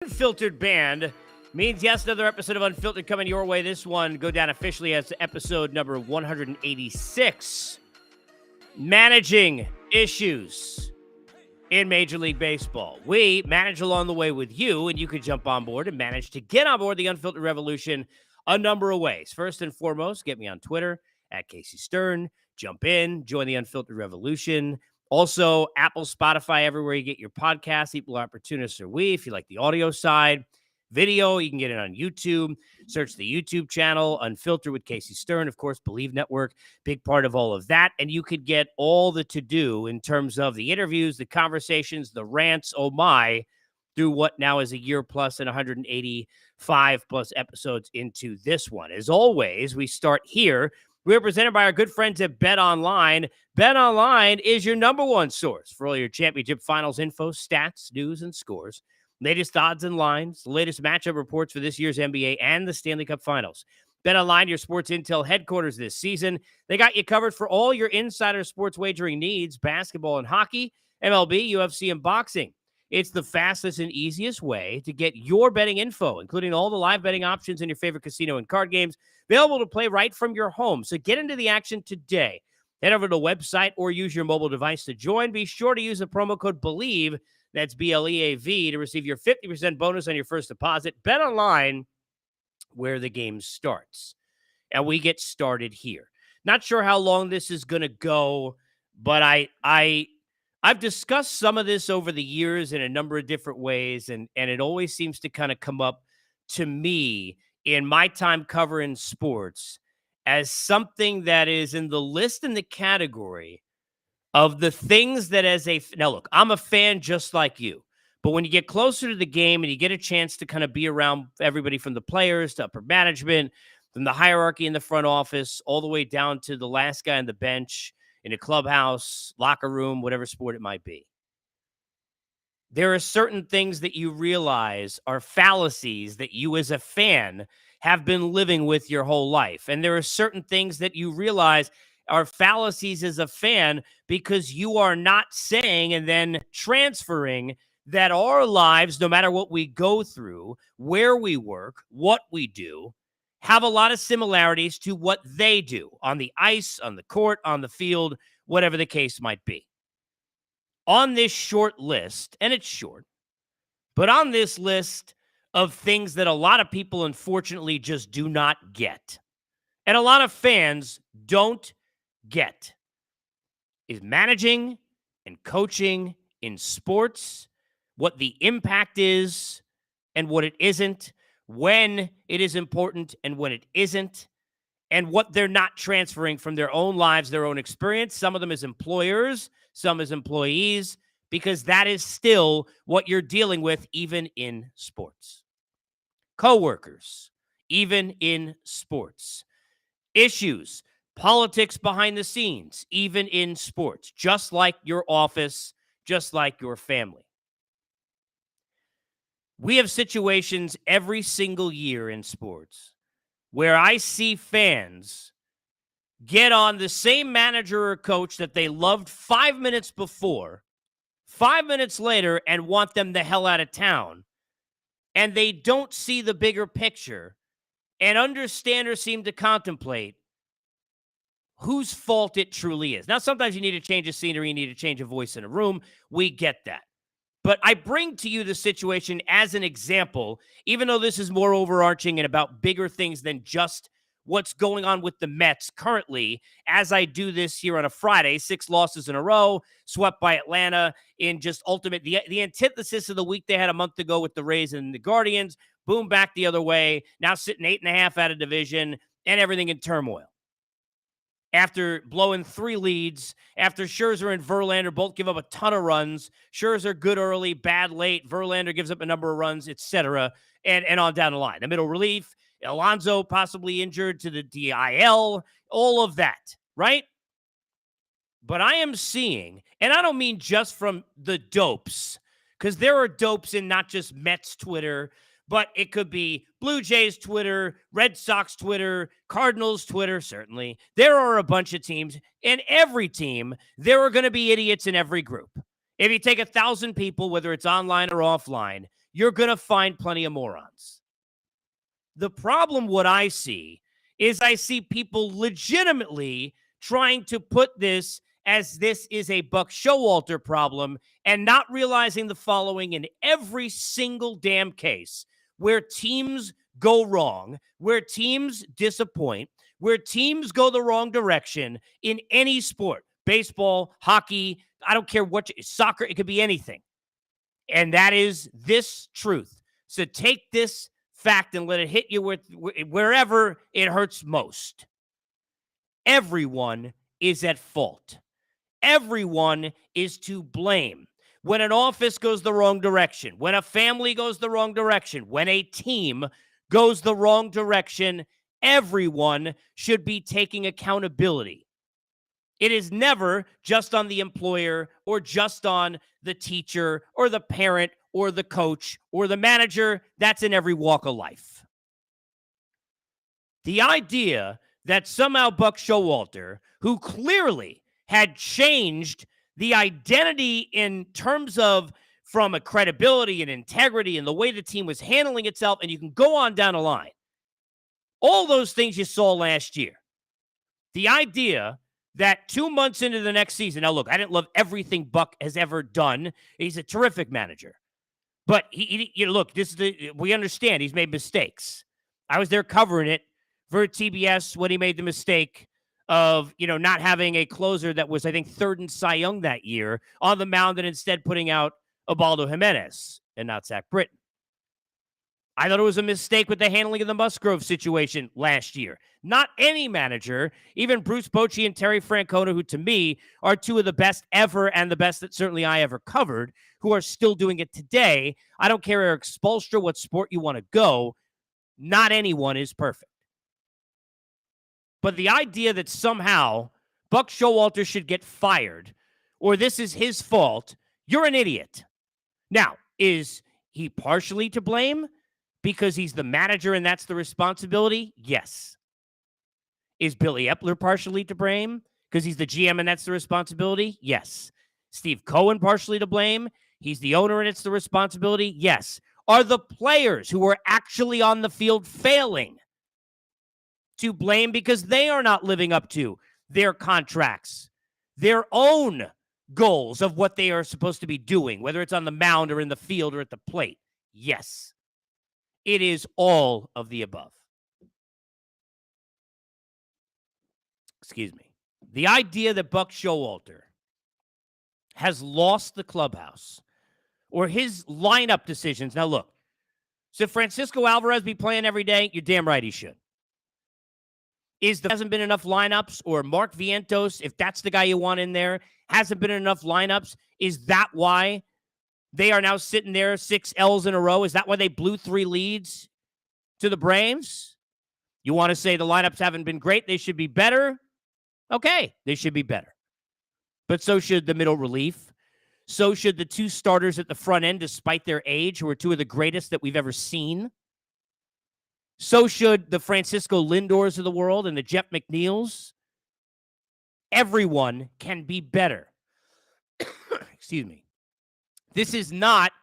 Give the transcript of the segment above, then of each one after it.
Unfiltered band means yes, another episode of Unfiltered coming your way. This one go down officially as episode number 186. Managing issues in Major League Baseball. We manage along the way with you, and you could jump on board and manage to get on board the Unfiltered Revolution a number of ways. First and foremost, get me on Twitter at Casey Stern. Jump in, join the Unfiltered Revolution. Also, Apple, Spotify, everywhere you get your podcasts. Equal Opportunists are we. If you like the audio side, video, you can get it on YouTube. Search the YouTube channel, Unfiltered with Casey Stern. Of course, Believe Network, big part of all of that. And you could get all the to-do in terms of the interviews, the conversations, the rants, oh my, through what now is a year plus and 185 plus episodes into this one. As always, we start here. We're presented by our good friends at Bet Online. Bet Online is your number one source for all your championship finals info, stats, news, and scores. Latest odds and lines, the latest matchup reports for this year's NBA and the Stanley Cup Finals. Bet Online, your sports intel headquarters this season. They got you covered for all your insider sports wagering needs, basketball and hockey, MLB, UFC, and boxing. It's the fastest and easiest way to get your betting info, including all the live betting options in your favorite casino and card games, available to play right from your home. So get into the action today. Head over to the website or use your mobile device to join. Be sure to use the promo code BELIEVE, that's BLEAV, to receive your 50% bonus on your first deposit. Bet Online, where the game starts. And we get started here. Not sure how long this is going to go, but I've discussed some of this over the years in a number of different ways, and it always seems to kind of come up to me in my time covering sports as something that is in the list in the category of the things that now look, I'm a fan just like you, but when you get closer to the game and you get a chance to kind of be around everybody from the players to upper management, from the hierarchy in the front office, all the way down to the last guy on the bench, in a clubhouse, locker room, whatever sport it might be. There are certain things that you realize are fallacies that you as a fan have been living with your whole life. And there are certain things that you realize are fallacies as a fan because you are not saying and then transferring that our lives, no matter what we go through, where we work, what we do, have a lot of similarities to what they do on the ice, on the court, on the field, whatever the case might be. On this short list, and it's short, but on this list of things that a lot of people unfortunately just do not get, and a lot of fans don't get, is managing and coaching in sports, what the impact is and what it isn't, when it is important and when it isn't, and what they're not transferring from their own lives, their own experience, some of them as employers, some as employees, because that is still what you're dealing with even in sports. Coworkers, even in sports. Issues, politics behind the scenes, even in sports, just like your office, just like your family. We have situations every single year in sports where I see fans get on the same manager or coach that they loved 5 minutes before, 5 minutes later, and want them the hell out of town. And they don't see the bigger picture and understand or seem to contemplate whose fault it truly is. Now, sometimes you need to change a scenery, you need to change a voice in a room. We get that. But I bring to you the situation as an example, even though this is more overarching and about bigger things than just what's going on with the Mets currently, as I do this here on a Friday, 6 losses in a row, swept by Atlanta in just ultimate, the antithesis of the week they had a month ago with the Rays and the Guardians, boom, back the other way, now sitting 8.5 out of division and everything in turmoil. After blowing 3 leads, after Scherzer and Verlander both give up a ton of runs, Scherzer good early, bad late, Verlander gives up a number of runs, etc., and on down the line. The middle relief, Alonso possibly injured to the DIL, all of that, right? But I am seeing, and I don't mean just from the dopes, because there are dopes in not just Mets Twitter, but it could be Blue Jays Twitter, Red Sox Twitter, Cardinals Twitter, certainly. There are a bunch of teams. In every team, there are going to be idiots in every group. If you take 1,000 people, whether it's online or offline, you're going to find plenty of morons. The problem, what I see, is I see people legitimately trying to put this as this is a Buck Showalter problem and not realizing the following in every single damn case where teams go wrong, where teams disappoint, where teams go the wrong direction in any sport, baseball, hockey, I don't care what, soccer, it could be anything. And that is this truth. So take this fact and let it hit you wherever it hurts most. Everyone is at fault. Everyone is to blame. When an office goes the wrong direction, when a family goes the wrong direction, when a team goes the wrong direction, everyone should be taking accountability. It is never just on the employer or just on the teacher or the parent or the coach or the manager. That's in every walk of life. The idea that somehow Buck Showalter, who clearly had changed the identity in terms of from a credibility and integrity and the way the team was handling itself, and you can go on down the line, all those things you saw last year. The idea that 2 months into the next season, now look, I didn't love everything Buck has ever done. He's a terrific manager. But look, we understand he's made mistakes. I was there covering it for TBS when he made the mistake of, not having a closer that was, I think, third in Cy Young that year on the mound and instead putting out Ubaldo Jimenez and not Zach Britton. I thought it was a mistake with the handling of the Musgrove situation last year. Not any manager, even Bruce Bochy and Terry Francona, who to me are two of the best ever and the best that certainly I ever covered, who are still doing it today. I don't care, Eric Spoelstra, what sport you want to go. Not anyone is perfect. But the idea that somehow Buck Showalter should get fired or this is his fault, you're an idiot. Now, is he partially to blame because he's the manager and that's the responsibility? Yes. Is Billy Epler partially to blame because he's the GM and that's the responsibility? Yes. Steve Cohen partially to blame? He's the owner and it's the responsibility? Yes. Are the players who are actually on the field failing to blame because they are not living up to their contracts, their own goals of what they are supposed to be doing, whether it's on the mound or in the field or at the plate? Yes. It is all of the above. Excuse me. The idea that Buck Showalter has lost the clubhouse or his lineup decisions. Now, look, should Francisco Alvarez be playing every day? You're damn right he should. Hasn't been enough lineups, or Mark Vientos, if that's the guy you want in there, hasn't been enough lineups? Is that why they are now sitting there 6 L's in a row? Is that why they blew 3 leads to the Braves? You want to say the lineups haven't been great, they should be better? Okay, they should be better. But so should the middle relief. So should the 2 starters at the front end, despite their age, who are 2 of the greatest that we've ever seen. So should the Francisco Lindors of the world and the Jeff McNeils. Everyone can be better. Excuse me. This is not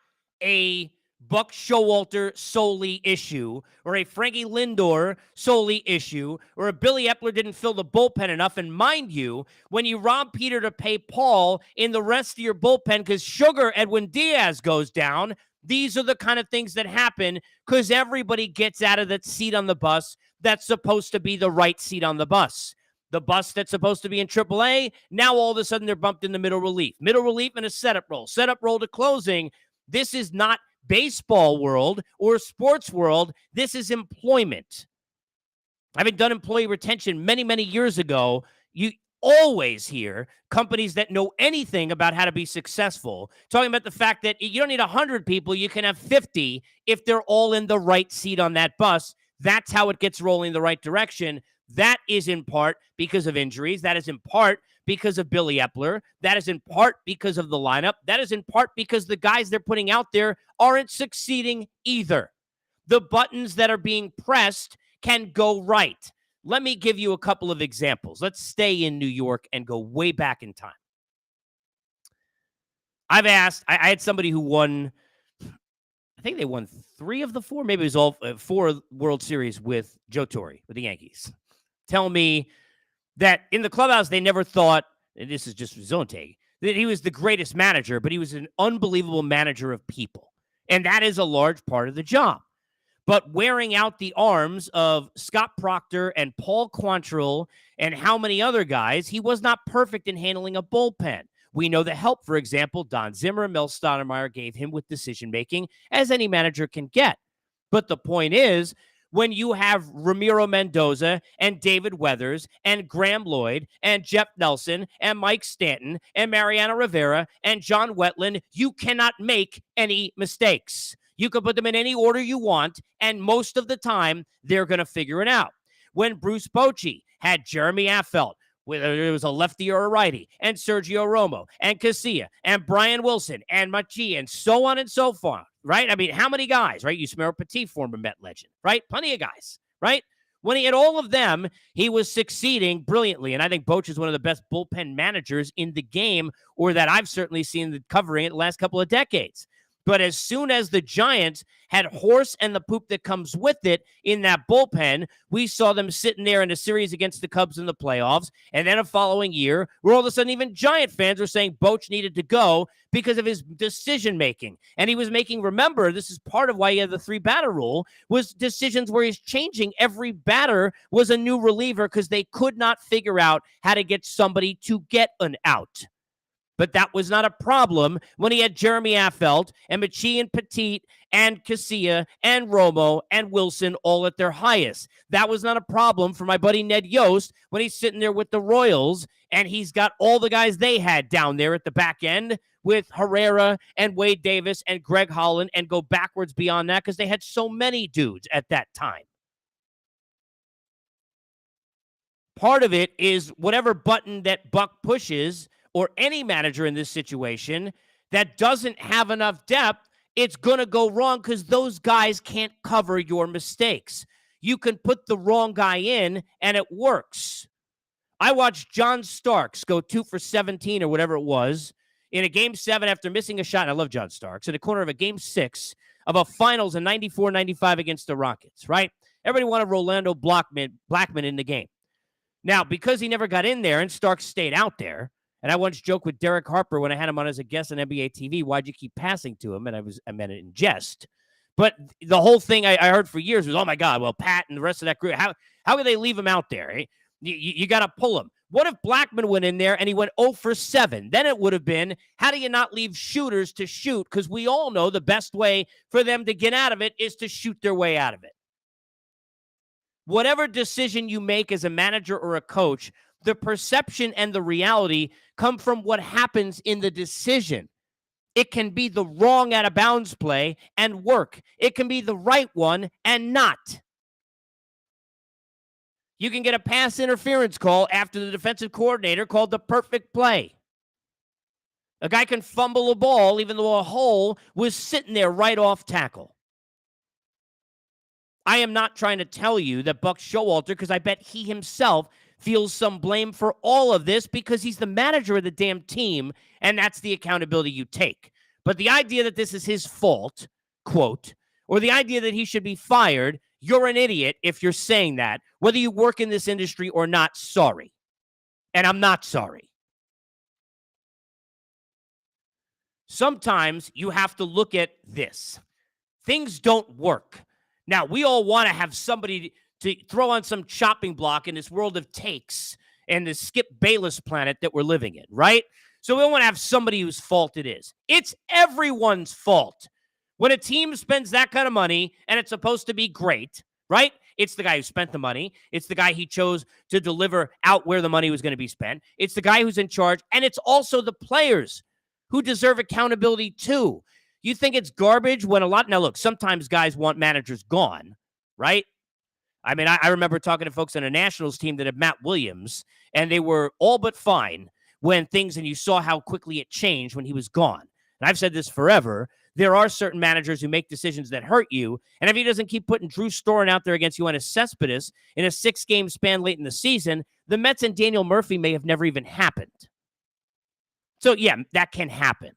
a Buck Showalter solely issue or a Frankie Lindor solely issue or a Billy Epler didn't fill the bullpen enough. And mind you, when you rob Peter to pay Paul in the rest of your bullpen because Sugar Edwin Diaz goes down, these are the kind of things that happen because everybody gets out of that seat on the bus that's supposed to be the right seat on the bus. The bus that's supposed to be in AAA, now all of a sudden they're bumped in the middle relief. Middle relief and a setup roll. Setup roll to closing. This is not baseball world or sports world. This is employment. Having done employee retention many, many years ago, you always hear companies that know anything about how to be successful talking about the fact that you don't need 100 people, you can have 50 if they're all in the right seat on that bus. That's how it gets rolling the right direction. That is in part because of injuries. That is in part because of Billy Epler. That is in part because of the lineup. That is in part because the guys they're putting out there aren't succeeding either. The buttons that are being pressed can go right. Let me give you a couple of examples. Let's stay in New York and go way back in time. I had somebody who won, I think they won 3 of the 4. Maybe it was all 4 World Series with Joe Torre with the Yankees. Tell me that in the clubhouse, they never thought, and this is just his own take, that he was the greatest manager, but he was an unbelievable manager of people. And that is a large part of the job. But wearing out the arms of Scott Proctor and Paul Quantrill and how many other guys, he was not perfect in handling a bullpen. We know the help, for example, Don Zimmer and Mel Stoudemire gave him with decision-making, as any manager can get. But the point is, when you have Ramiro Mendoza and David Weathers and Graham Lloyd and Jeff Nelson and Mike Stanton and Mariano Rivera and John Wetland, you cannot make any mistakes. You can put them in any order you want, and most of the time, they're going to figure it out. When Bruce Bochy had Jeremy Affeldt, whether it was a lefty or a righty, and Sergio Romo, and Casilla, and Brian Wilson, and Machi, and so on and so forth, right? I mean, how many guys, right? Yusmeiro Petit, former Met legend, right? Plenty of guys, right? When he had all of them, he was succeeding brilliantly, and I think Boch is one of the best bullpen managers in the game, or that I've certainly seen covering it the last couple of decades. But as soon as the Giants had horse and the poop that comes with it in that bullpen, we saw them sitting there in a series against the Cubs in the playoffs. And then a following year, where all of a sudden even Giant fans were saying Boch needed to go because of his decision-making. And he was making, remember, this is part of why he had the 3-batter rule, was decisions where he's changing. Every batter was a new reliever because they could not figure out how to get somebody to get an out. But that was not a problem when he had Jeremy Affeldt and Machi and Petit and Casilla and Romo and Wilson all at their highest. That was not a problem for my buddy Ned Yost when he's sitting there with the Royals and he's got all the guys they had down there at the back end with Herrera and Wade Davis and Greg Holland, and go backwards beyond that because they had so many dudes at that time. Part of it is whatever button that Buck pushes, or any manager in this situation that doesn't have enough depth, it's going to go wrong because those guys can't cover your mistakes. You can put the wrong guy in, and it works. I watched John Starks go 2 for 17 or whatever it was in a Game 7 after missing a shot. And I love John Starks. In the corner of a Game 6 of a finals in 94-95 against the Rockets, right? Everybody wanted Rolando Blackman in the game. Now, because he never got in there and Starks stayed out there, and I once joked with Derek Harper when I had him on as a guest on NBA TV, why'd you keep passing to him? And I meant it in jest. But the whole thing I heard for years was, oh, my God, well, Pat and the rest of that group, how could they leave him out there? Eh? You got to pull him. What if Blackman went in there and he went 0 for 7? Then it would have been, how do you not leave shooters to shoot? Because we all know the best way for them to get out of it is to shoot their way out of it. Whatever decision you make as a manager or a coach, the perception and the reality come from what happens in the decision. It can be the wrong out of bounds play and work. It can be the right one and not. You can get a pass interference call after the defensive coordinator called the perfect play. A guy can fumble a ball even though a hole was sitting there right off tackle. I am not trying to tell you that Buck Showalter, because I bet he himself feels some blame for all of this because he's the manager of the damn team, and that's the accountability you take. But the idea that this is his fault, quote, or the idea that he should be fired, you're an idiot if you're saying that. Whether you work in this industry or not, sorry. And I'm not sorry. Sometimes you have to look at this. Things don't work. Now, we all want to have somebody to throw on some chopping block in this world of takes and the Skip Bayless planet that we're living in, right? So we want to have somebody whose fault it is. It's everyone's fault. When a team spends that kind of money and it's supposed to be great, right? It's the guy who spent the money. It's the guy he chose to deliver out where the money was going to be spent. It's the guy who's in charge. And it's also the players who deserve accountability too. You think it's garbage when now look, sometimes guys want managers gone, right? I mean, I remember talking to folks on a Nationals team that had Matt Williams, and they were all but fine when and you saw how quickly it changed when he was gone. And I've said this forever. There are certain managers who make decisions that hurt you, and if he doesn't keep putting Drew Storen out there against Yoenis Cespedes in a 6-game span late in the season, the Mets and Daniel Murphy may have never even happened. So, yeah, that can happen.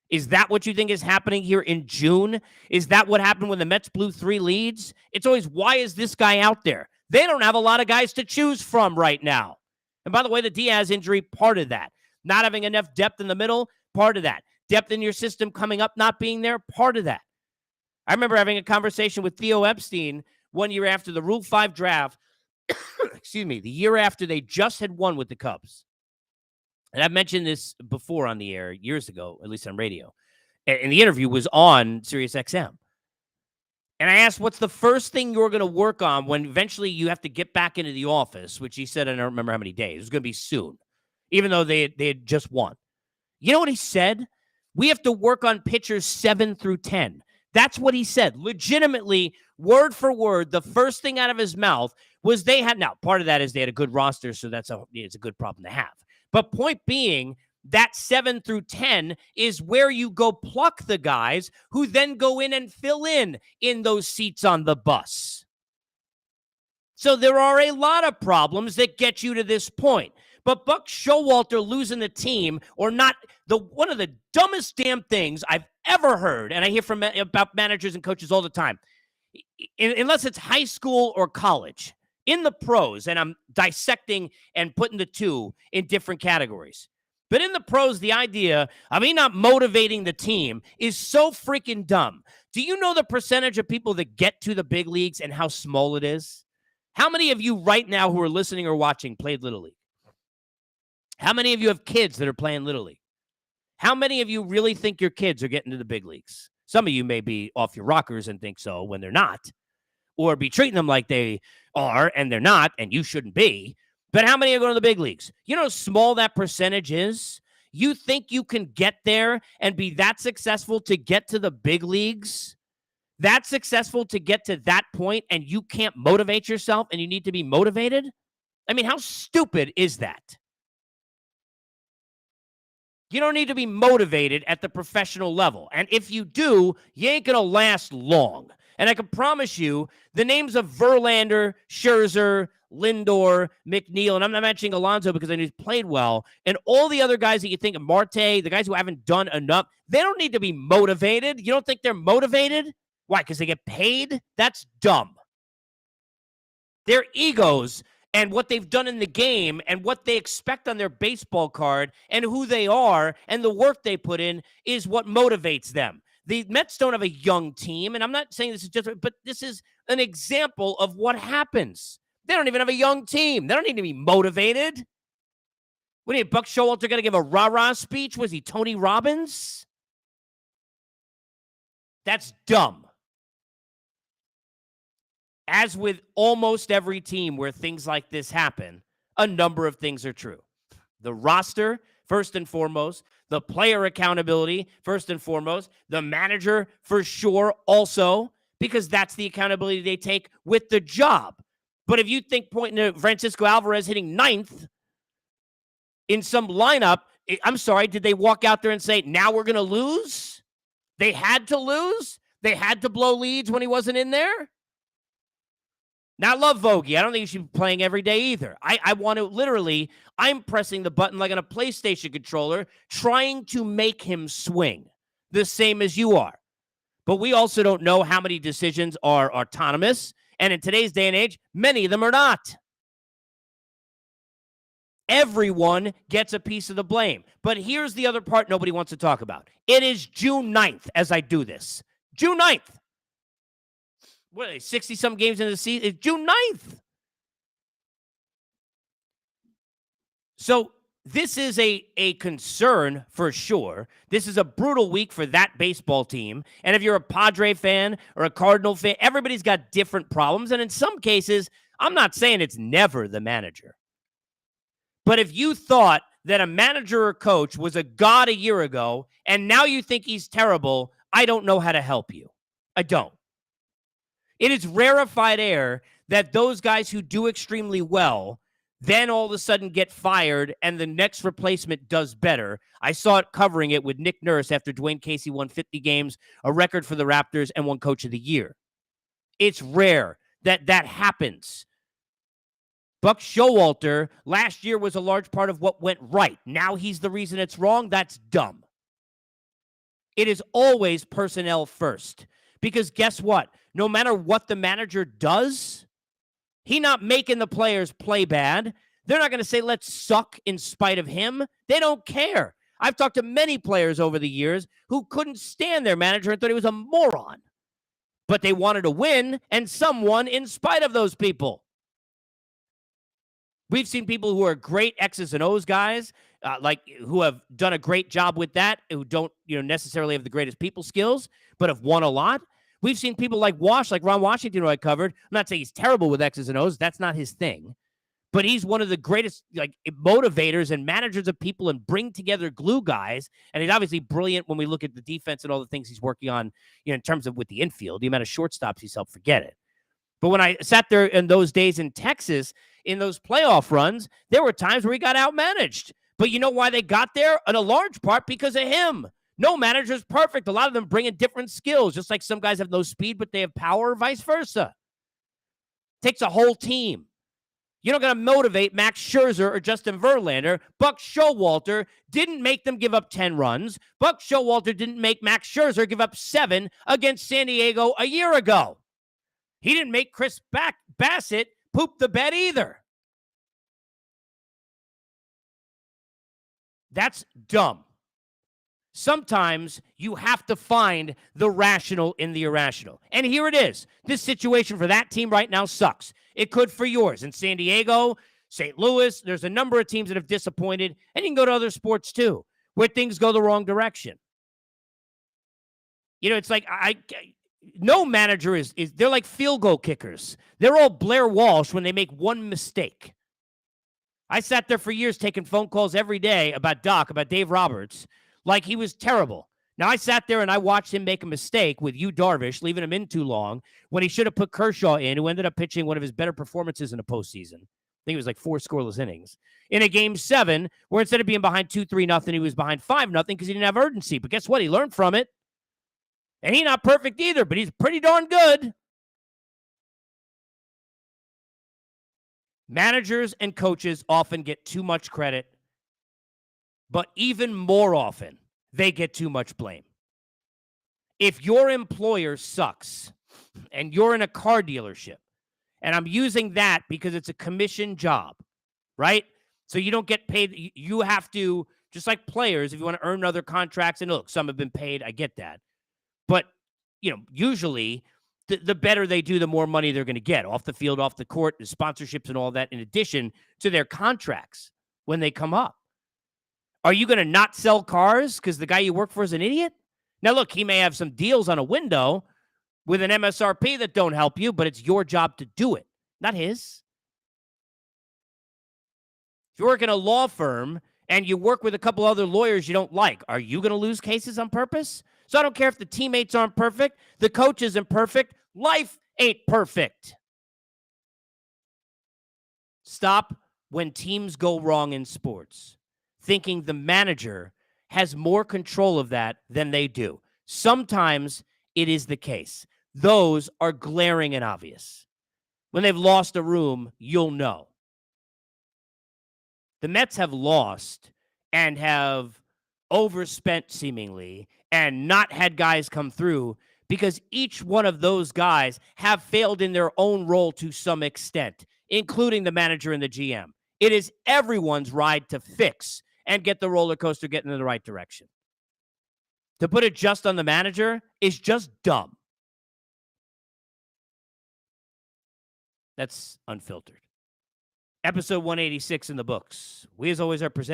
Is that what you think is happening here in June? Is that what happened when the Mets blew 3 leads? It's always, why is this guy out there? They don't have a lot of guys to choose from right now. And by the way, the Diaz injury, part of that. Not having enough depth in the middle, part of that. Depth in your system coming up, not being there, part of that. I remember having a conversation with Theo Epstein 1 year after the Rule 5 draft, excuse me, the year after they just had won with the Cubs. And I've mentioned this before on the air years ago, at least on radio. And the interview was on Sirius XM. And I asked, what's the first thing you're going to work on when eventually you have to get back into the office, which he said, I don't remember how many days. It was going to be soon, even though they had just won. You know what he said? We have to work on pitchers 7 through 10. That's what he said. Legitimately, word for word, the first thing out of his mouth was they had, now part of that is they had a good roster, so it's a good problem to have. But point being, that 7 through 10 is where you go pluck the guys who then go in and fill in those seats on the bus. So there are a lot of problems that get you to this point. But Buck Showalter losing the team or not, one of the dumbest damn things I've ever heard, and I hear about managers and coaches all the time, unless it's high school or college, in the pros, and I'm dissecting and putting the two in different categories. But in the pros, the idea of me not motivating the team is so freaking dumb. Do you know the percentage of people that get to the big leagues and how small it is? How many of you right now who are listening or watching played Little League? How many of you have kids that are playing Little League? How many of you really think your kids are getting to the big leagues? Some of you may be off your rockers and think so when they're not, or be treating them like they are and they're not, and you shouldn't be. But how many are going to the big leagues? You know how small that percentage is? You think you can get there and be that successful to get to the big leagues? That successful to get to that point, and you can't motivate yourself and you need to be motivated? I mean, how stupid is that? You don't need to be motivated at the professional level. And if you do, you ain't going to last long. And I can promise you the names of Verlander, Scherzer, Lindor, McNeil, and I'm not mentioning Alonso because I know he's played well, and all the other guys that you think of, Marte, the guys who haven't done enough, they don't need to be motivated. You don't think they're motivated? Why? Because they get paid? That's dumb. Their egos and what they've done in the game and what they expect on their baseball card and who they are and the work they put in is what motivates them. The Mets don't have a young team, and I'm not saying this is just, but this is an example of what happens. They don't even have a young team. They don't need to be motivated. What do you, Buck Showalter got to give a rah-rah speech? Was he Tony Robbins? That's dumb. As with almost every team where things like this happen, a number of things are true. The roster, first and foremost. The player accountability, first and foremost. The manager, for sure, also, because that's the accountability they take with the job. But if you think pointing to Francisco Alvarez hitting 9th in some lineup, I'm sorry, did they walk out there and say, now we're going to lose? They had to lose? They had to blow leads when he wasn't in there? Now, I love Vogie. I don't think he should be playing every day either. I want to literally, I'm pressing the button like on a PlayStation controller, trying to make him swing the same as you are. But we also don't know how many decisions are autonomous. And in today's day and age, many of them are not. Everyone gets a piece of the blame. But here's the other part nobody wants to talk about. It is June 9th as I do this. June 9th. What are they, 60-some games into the season? It's June 9th. So this is a concern for sure. This is a brutal week for that baseball team. And if you're a Padre fan or a Cardinal fan, everybody's got different problems. And in some cases, I'm not saying it's never the manager. But if you thought that a manager or coach was a god a year ago, and now you think he's terrible, I don't know how to help you. I don't. It is rarefied air that those guys who do extremely well then all of a sudden get fired and the next replacement does better. I saw it covering it with Nick Nurse after Dwayne Casey won 50 games, a record for the Raptors, and won Coach of the Year. It's rare that that happens. Buck Showalter last year was a large part of what went right. Now he's the reason it's wrong. That's dumb. It is always personnel first. Because guess what? No matter what the manager does, he's not making the players play bad. They're not going to say, let's suck in spite of him. They don't care. I've talked to many players over the years who couldn't stand their manager and thought he was a moron. But they wanted to win, and some won in spite of those people. We've seen people who are great X's and O's guys, who have done a great job with that, who don't necessarily have the greatest people skills, but have won a lot. We've seen people like Ron Washington, who I covered. I'm not saying he's terrible with X's and O's. That's not his thing. But he's one of the greatest motivators and managers of people and bring together glue guys. And he's obviously brilliant when we look at the defense and all the things he's working on in terms of with the infield, the amount of shortstops he's helped, forget it. But when I sat there in those days in Texas, in those playoff runs, there were times where he got outmanaged. But you know why they got there? In a large part because of him. No manager's perfect. A lot of them bring in different skills, just like some guys have no speed, but they have power, vice versa. Takes a whole team. You're not going to motivate Max Scherzer or Justin Verlander. Buck Showalter didn't make them give up 10 runs. Buck Showalter didn't make Max Scherzer give up 7 against San Diego a year ago. He didn't make Chris Bassett poop the bed either. That's dumb. Sometimes you have to find the rational in the irrational. And here it is. This situation for that team right now sucks. It could for yours. In San Diego, St. Louis, there's a number of teams that have disappointed. And you can go to other sports too, where things go the wrong direction. It's like no manager is they're like field goal kickers. They're all Blair Walsh when they make one mistake. I sat there for years taking phone calls every day about Dave Roberts, like he was terrible. Now, I sat there and I watched him make a mistake with Yu Darvish, leaving him in too long when he should have put Kershaw in, who ended up pitching one of his better performances in the postseason. I think it was like 4 scoreless innings. In a game 7, where instead of being behind 2-3-0, he was behind 5-0 because he didn't have urgency. But guess what? He learned from it. And he's not perfect either, but he's pretty darn good. Managers and coaches often get too much credit, but even more often, they get too much blame. If your employer sucks and you're in a car dealership, and I'm using that because it's a commission job, right? So you don't get paid. You have to, just like players, if you want to earn other contracts, and look, some have been paid. I get that. But, usually the better they do, the more money they're going to get off the field, off the court, the sponsorships and all that, in addition to their contracts when they come up. Are you going to not sell cars because the guy you work for is an idiot? Now, look, he may have some deals on a window with an MSRP that don't help you, but it's your job to do it, not his. If you work in a law firm and you work with a couple other lawyers you don't like, are you going to lose cases on purpose? So I don't care if the teammates aren't perfect, the coach isn't perfect, life ain't perfect. Stop when teams go wrong in sports, thinking the manager has more control of that than they do. Sometimes it is the case. Those are glaring and obvious. When they've lost a room, you'll know. The Mets have lost and have overspent seemingly and not had guys come through because each one of those guys have failed in their own role to some extent, including the manager and the GM. It is everyone's ride to fix and get the roller coaster getting in the right direction. To put it just on the manager is just dumb. That's Unfiltered. Episode 186 in the books. We, as always, are presented